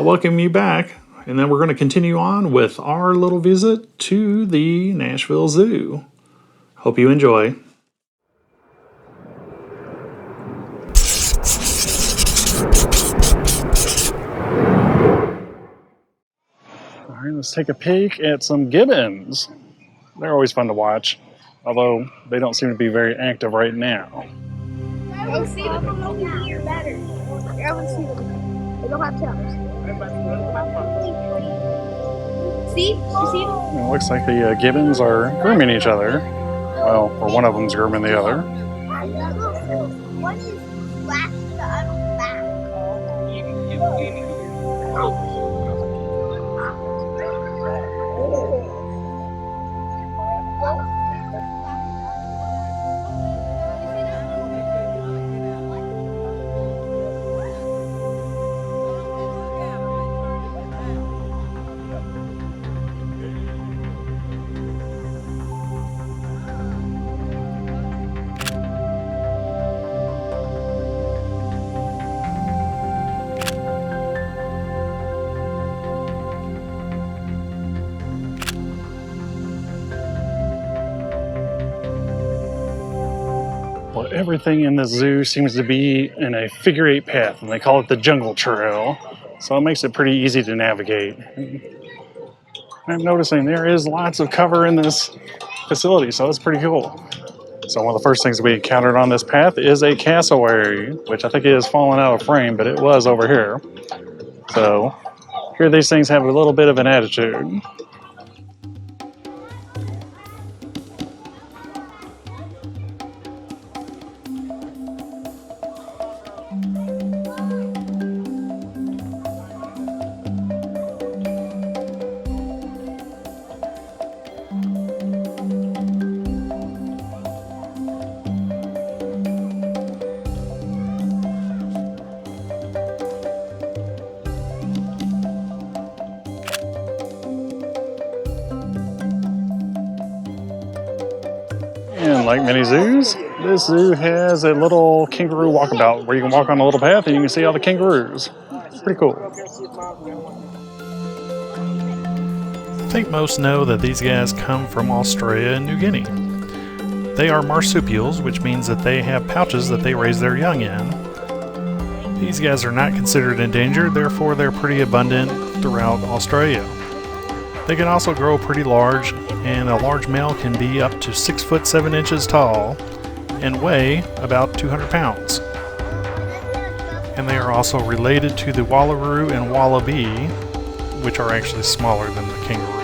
I'll welcome you back, and then we're going to continue on with our little visit to the Nashville Zoo. Hope you enjoy. All right, let's take a peek at some gibbons. They're always fun to watch, although they don't seem to be very active right now. Oh, see them over here better. I want to see them. They don't have tails. See? You see them? It looks like the gibbons are grooming each other. Well, or one of them's grooming the other. One is black to the other back. Well, everything in the zoo seems to be in a figure-8 path, and they call it the jungle trail. So it makes it pretty easy to navigate. I'm noticing there is lots of cover in this facility, so it's pretty cool. So one of the first things we encountered on this path is a cassowary, which I think is fallen out of frame, but it was over here. So here these things have a little bit of an attitude. And like many zoos, this zoo has a little kangaroo walkabout where you can walk on a little path and you can see all the kangaroos. It's pretty cool. I think most know that these guys come from Australia and New Guinea. They are marsupials, which means that they have pouches that they raise their young in. These guys are not considered endangered, therefore they're pretty abundant throughout Australia. They can also grow pretty large, and a large male can be up to 6 foot 7 inches tall and weigh about 200 pounds. And they are also related to the wallaroo and wallaby, which are actually smaller than the kangaroo.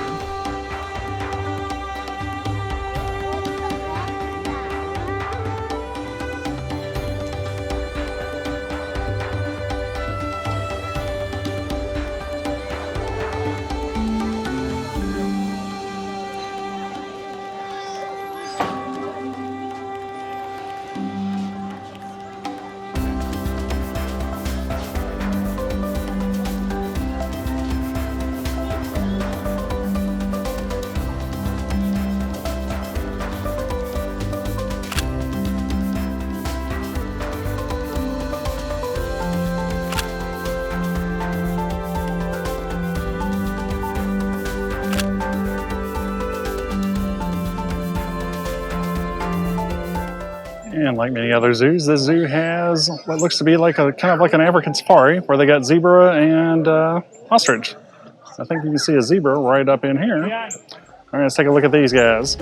And like many other zoos, this zoo has what looks to be like a kind of like an African safari where they got zebra and ostrich. I think you can see a zebra right up in here. All right, let's take a look at these guys.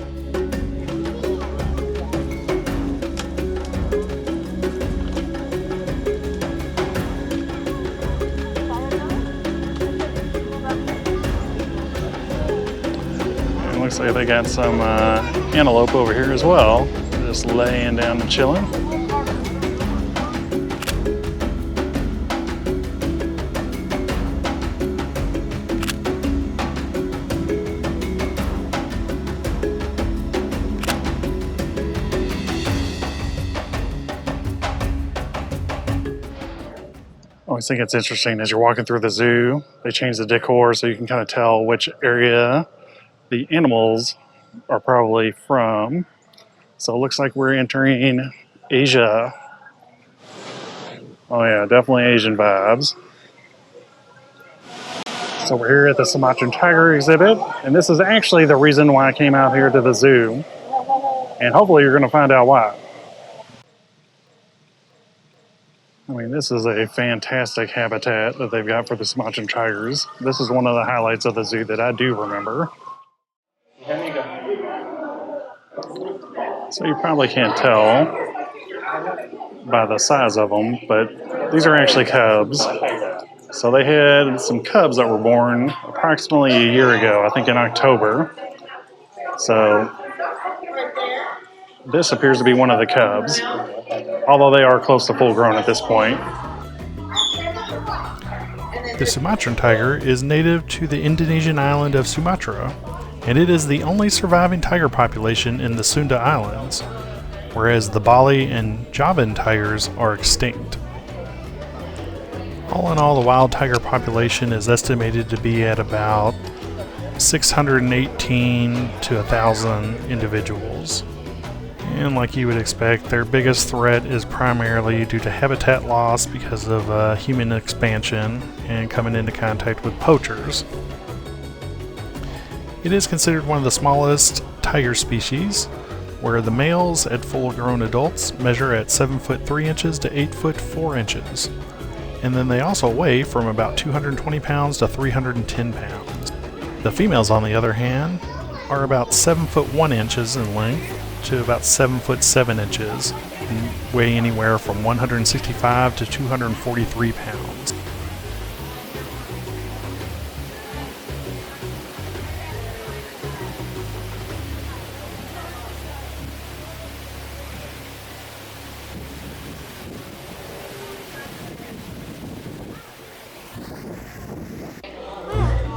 It looks like they got some antelope over here as well. Just laying down and chilling. I always think it's interesting as you're walking through the zoo, they change the decor so you can kind of tell which area the animals are probably from. So it looks like we're entering Asia. Oh yeah, definitely Asian vibes. So we're here at the Sumatran Tiger exhibit, and this is actually the reason why I came out here to the zoo, and hopefully you're going to find out why. I mean, this is a fantastic habitat that they've got for the Sumatran tigers. This is one of the highlights of the zoo that I do remember. So you probably can't tell by the size of them, but these are actually cubs. So they had some cubs that were born approximately a year ago, I think in October. So this appears to be one of the cubs, although they are close to full grown at this point. The Sumatran tiger is native to the Indonesian island of Sumatra, and it is the only surviving tiger population in the Sunda Islands, whereas the Bali and Javan tigers are extinct. All in all, the wild tiger population is estimated to be at about 618 to 1,000 individuals. And like you would expect, their biggest threat is primarily due to habitat loss because of human expansion and coming into contact with poachers. It is considered one of the smallest tiger species, where the males at full-grown adults measure at 7 foot 3 inches to 8 foot 4 inches. And then they also weigh from about 220 pounds to 310 pounds. The females, on the other hand, are about 7 foot 1 inches in length to about 7 foot 7 inches and weigh anywhere from 165 to 243 pounds.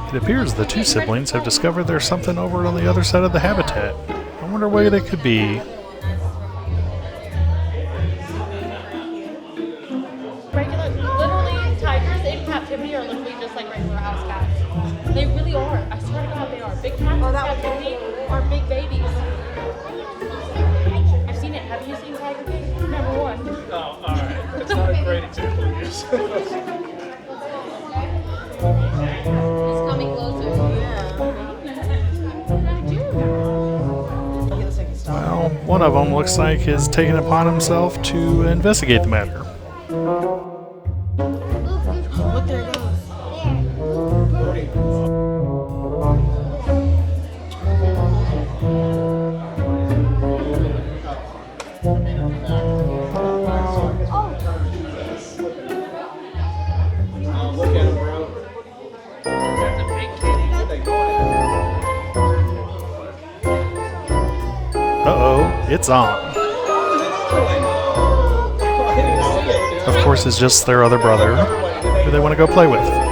It appears the two siblings have discovered there's something over on the other side of the habitat. I wonder what it could be. Literally, tigers in captivity are literally just like regular house cats. They really are. I swear to God, they are. Big cats in captivity are big babies. I've seen it. Have you seen Tiger King? Number one. Oh, alright. That's not a great example to use. It's coming closer. Well, one of them looks like he's taken upon himself to investigate the matter. Look, there it goes. Look at him, bro. That's a big kitty. What they going Uh-oh, it's on. Of course, it's just their other brother, who they want to go play with.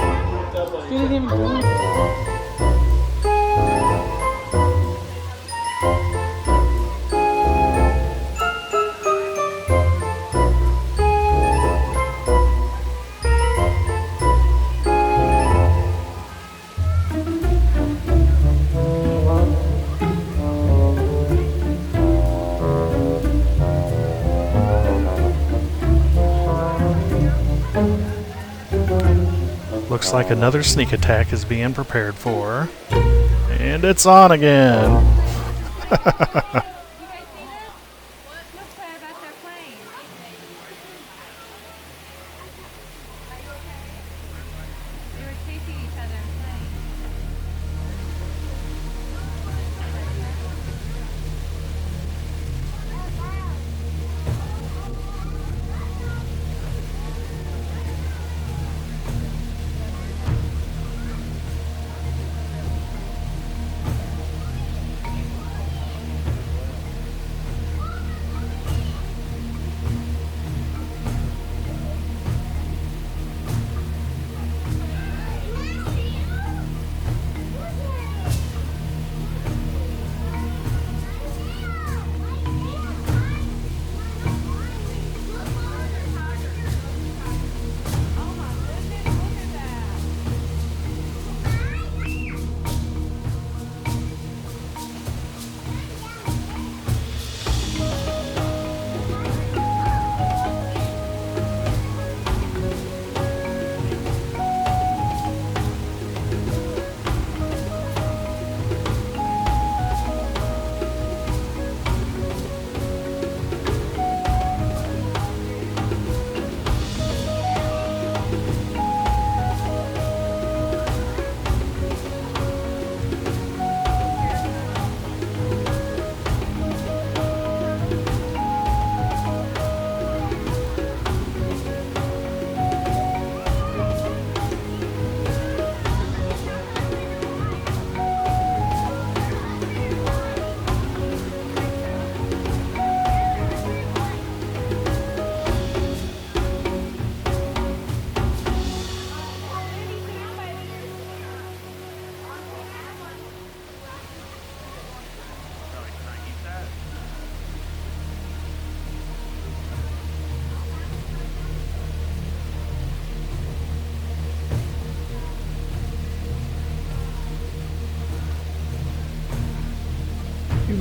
Looks like another sneak attack is being prepared for. And it's on again!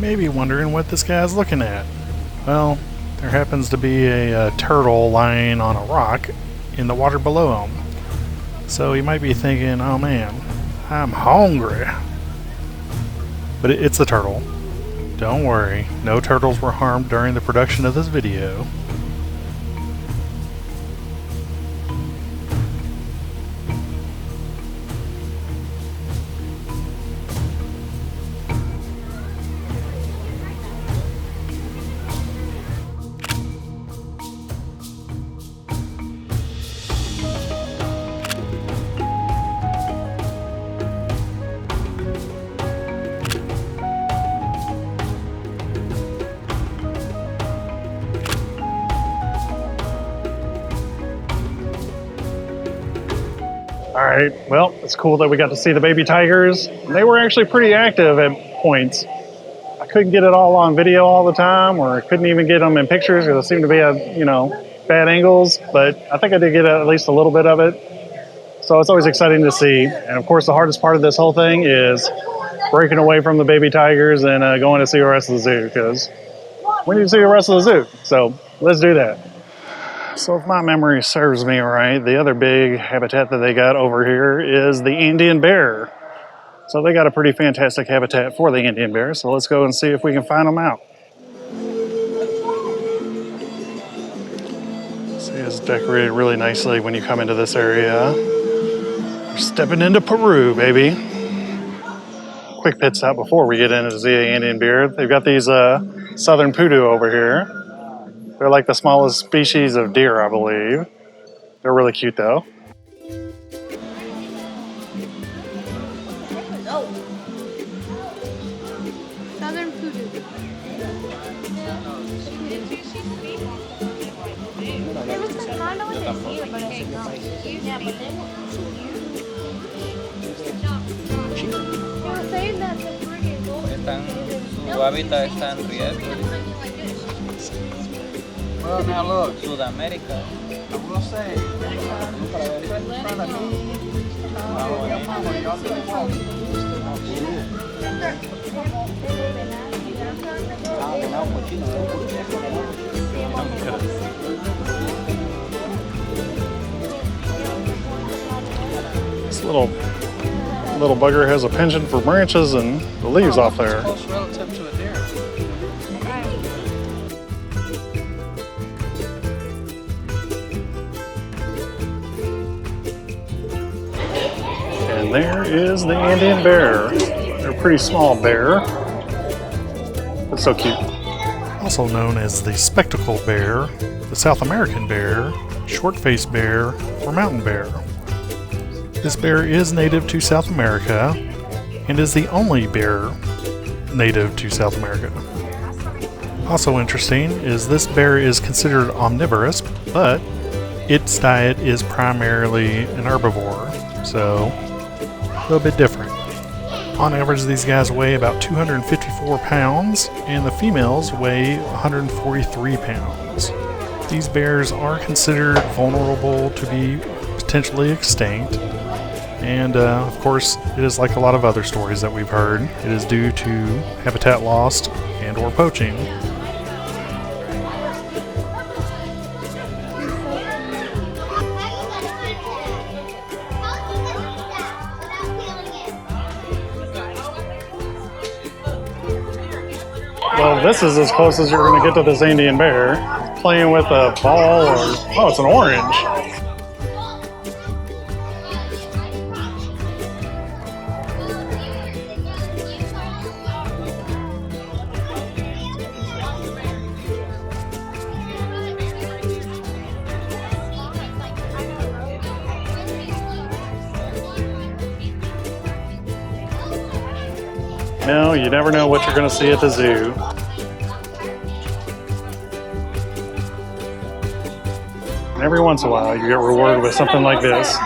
may be wondering what this guy's looking at. Well, there happens to be a turtle lying on a rock in the water below him. So he might be thinking, oh man, I'm hungry. But it's a turtle. Don't worry, no turtles were harmed during the production of this video. Alright, well, it's cool that we got to see the baby tigers. They were actually pretty active at points. I couldn't get it all on video all the time, or I couldn't even get them in pictures because it seemed to be at, bad angles, but I think I did get at least a little bit of it. So it's always exciting to see. And of course, the hardest part of this whole thing is breaking away from the baby tigers and going to see the rest of the zoo, because we need to see the rest of the zoo. So let's do that. So if my memory serves me right, the other big habitat that they got over here is the Andean Bear. So they got a pretty fantastic habitat for the Andean Bear. So let's go and see if we can find them out. See, it's decorated really nicely when you come into this area. We're stepping into Peru, baby. Quick pit stop before we get into the Andean Bear. They've got these southern Pudu over here. They're like the smallest species of deer, I believe. They're really cute, though. Southern Kudu. It looks kind of like a deer, but it's not. Yeah, but they were saying that the friggin' Su hábitat está en riesgo. Well, now look, Sudamérica. I will say, This little bugger has a penchant for branches and the leaves off there. Close relative to a deer. And there is the Andean Bear. They're a pretty small bear, but so cute. Also known as the spectacled bear, the South American bear, short-faced bear, or mountain bear. This bear is native to South America and is the only bear native to South America. Also interesting is this bear is considered omnivorous, but its diet is primarily an herbivore, so a little bit different. On average, these guys weigh about 254 pounds, and the females weigh 143 pounds. These bears are considered vulnerable to be potentially extinct, and of course, it is like a lot of other stories that we've heard. It is due to habitat loss and or poaching. Well, this is as close as you're going to get to this Andean Bear. Playing with a ball or... oh, it's an orange. No, you never know what you're going to see at the zoo. And every once in a while, you get rewarded with something like this.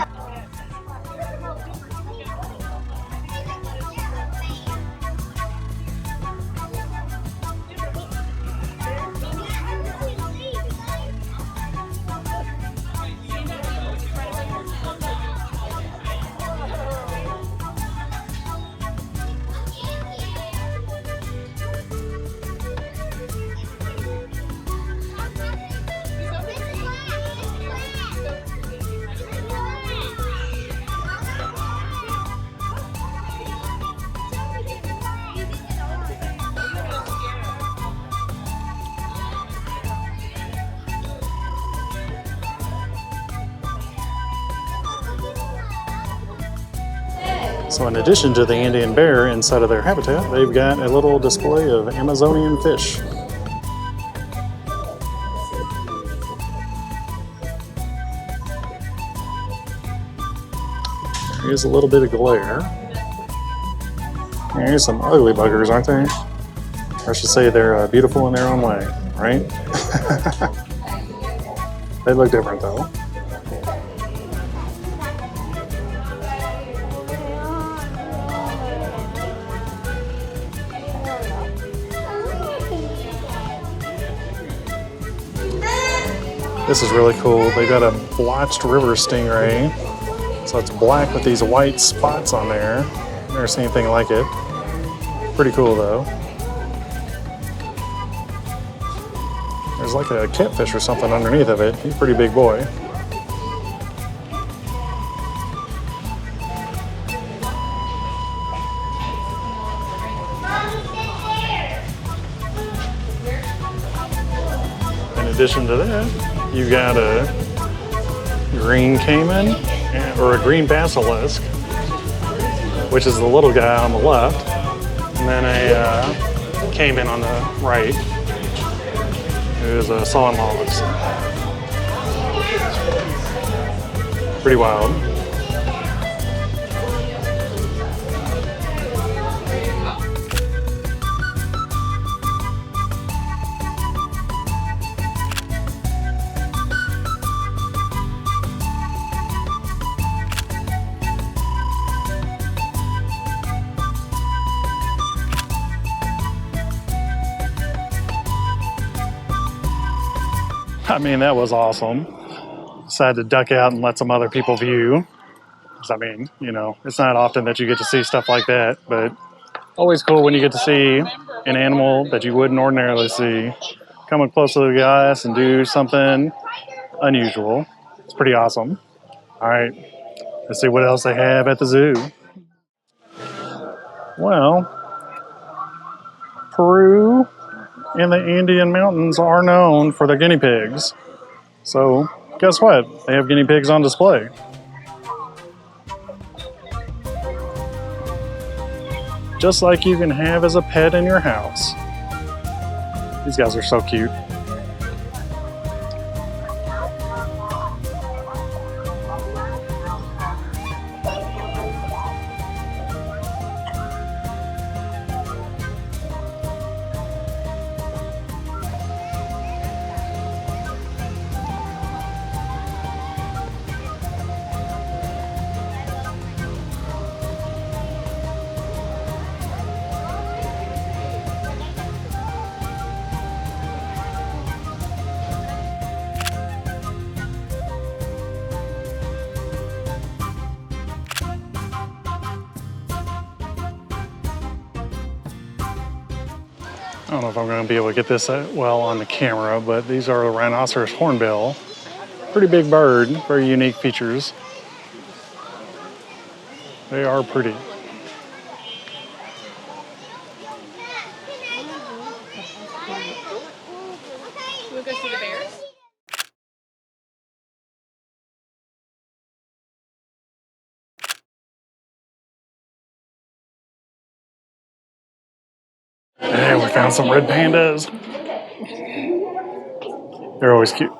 So in addition to the Andean bear inside of their habitat, they've got a little display of Amazonian fish. Here's a little bit of glare. Here's some ugly buggers, aren't they? Or I should say they're beautiful in their own way, right? They look different though. This is really cool. They got a blotched river stingray. So it's black with these white spots on there. Never seen anything like it. Pretty cool though. There's like a catfish or something underneath of it. He's a pretty big boy. In addition to that, you got a green caiman or a green basilisk, which is the little guy on the left, and then a caiman on the right, who is a saw mollusk. Pretty wild. I mean, that was awesome. Decided to duck out and let some other people view. 'Cause, I mean, you know, it's not often that you get to see stuff like that, but always cool when you get to see an animal that you wouldn't ordinarily see come up close to the glass and do something unusual. It's pretty awesome. All right, let's see what else they have at the zoo. Well, Peru and the Andean mountains are known for their guinea pigs. So, guess what? They have guinea pigs on display. Just like you can have as a pet in your house. These guys are so cute. I don't know if I'm going to be able to get this well on the camera, but these are the Rhinoceros Hornbill. Pretty big bird, very unique features. They are pretty. We'll go see the bears. And we found some red pandas. They're always cute.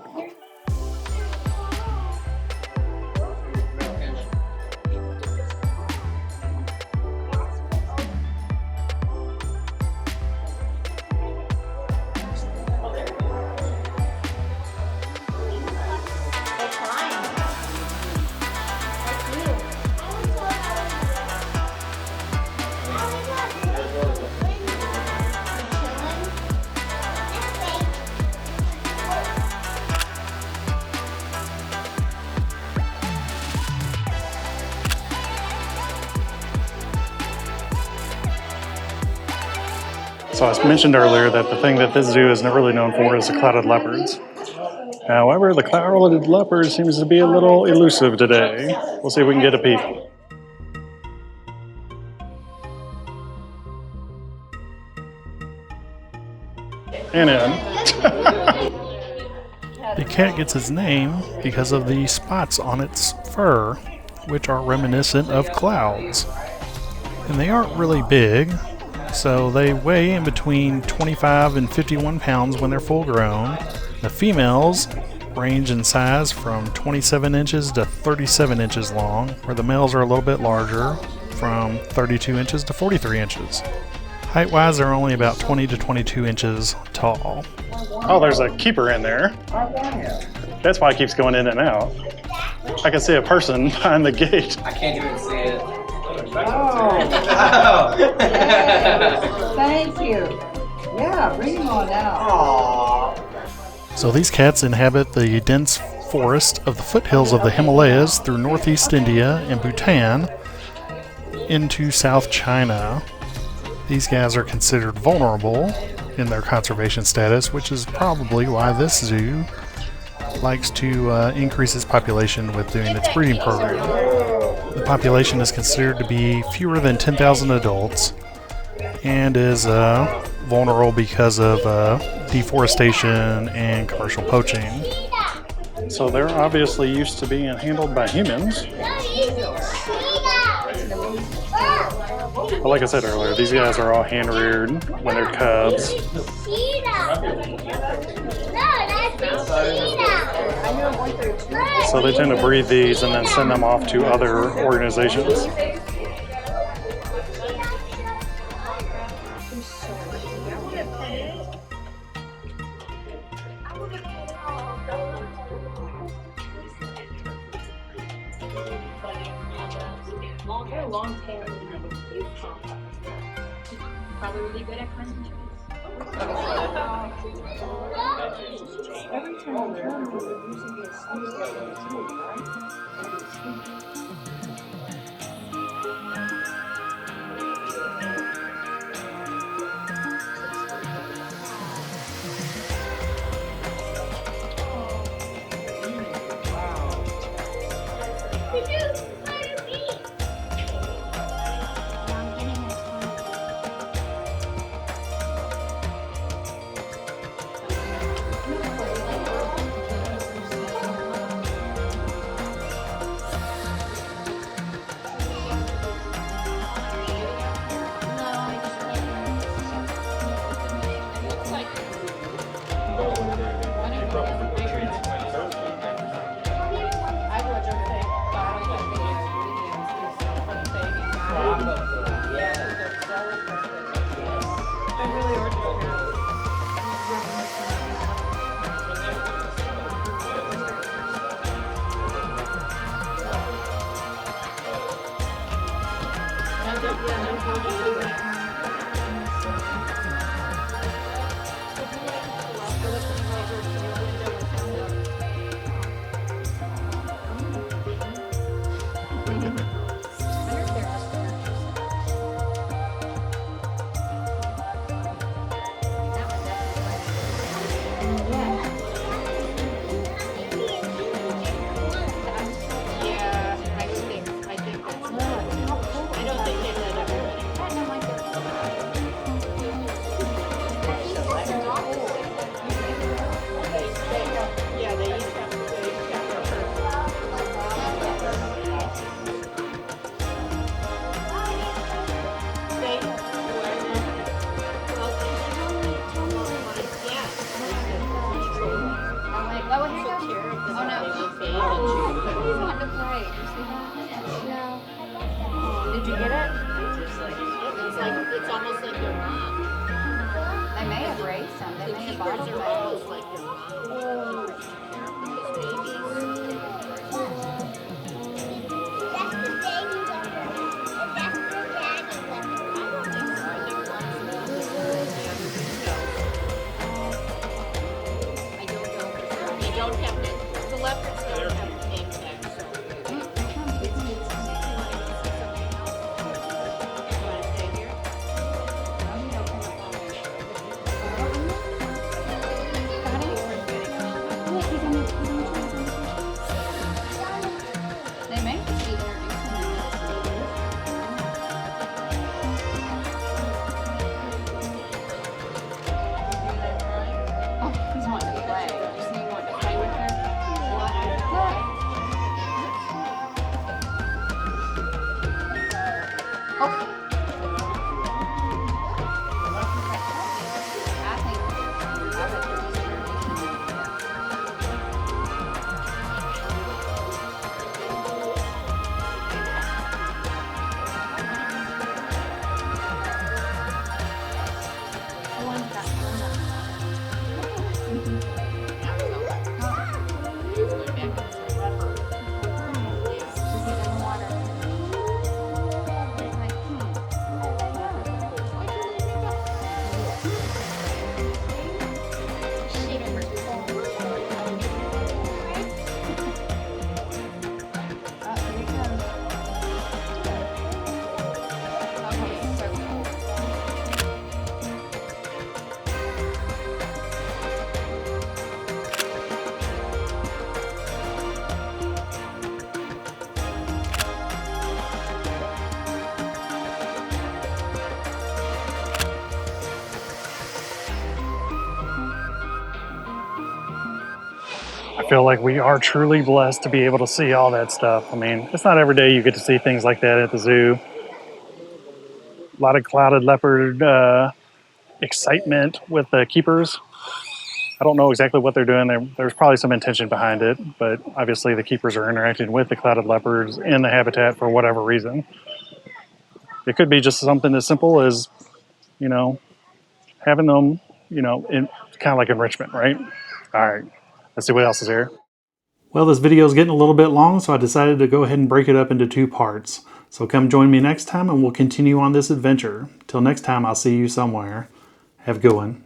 So I mentioned earlier that the thing that this zoo is really known for is the clouded leopards. However, the clouded leopard seems to be a little elusive today. We'll see if we can get a peek. And in. The cat gets its name because of the spots on its fur, which are reminiscent of clouds. And they aren't really big, so they weigh in between 25 and 51 pounds when they're full grown. The females range in size from 27 inches to 37 inches long, where the males are a little bit larger, from 32 inches to 43 inches. Height-wise, they're only about 20 to 22 inches tall. Oh, there's a keeper in there. That's why it keeps going in and out. I can see a person behind the gate. I can't even see it. Thank you. Yeah, bring him on out. So these cats inhabit the dense forest of the foothills of the Himalayas through northeast India and Bhutan into South China. These guys are considered vulnerable in their conservation status, which is probably why this zoo likes to increase its population with doing its breeding program. The population is considered to be fewer than 10,000 adults and is vulnerable because of deforestation and commercial poaching. So they're obviously used to being handled by humans. But like I said earlier, these guys are all hand-reared when they're cubs. So they tend to breed these and then send them off to other organizations. Long tail. Probably really good at climbing. Every time I come, we're using this too, right? Did you get it? It's almost like your mom. They may have raised them. They may have bought Keepers them. are almost like your mom. They don't have the leopards don't have name tags. feel like we are truly blessed to be able to see all that stuff. I mean, it's not every day you get to see things like that at the zoo. A lot of clouded leopard excitement with the keepers. I don't know exactly what they're doing. There's probably some intention behind it, but obviously the keepers are interacting with the clouded leopards in the habitat for whatever reason. It could be just something as simple as, you know, having them, you know, in kind of like enrichment, right? All right, let's see what else is here. Well, this video is getting a little bit long, so I decided to go ahead and break it up into 2 parts. So come join me next time and we'll continue on this adventure. Till next time, I'll see you somewhere. Have a good one.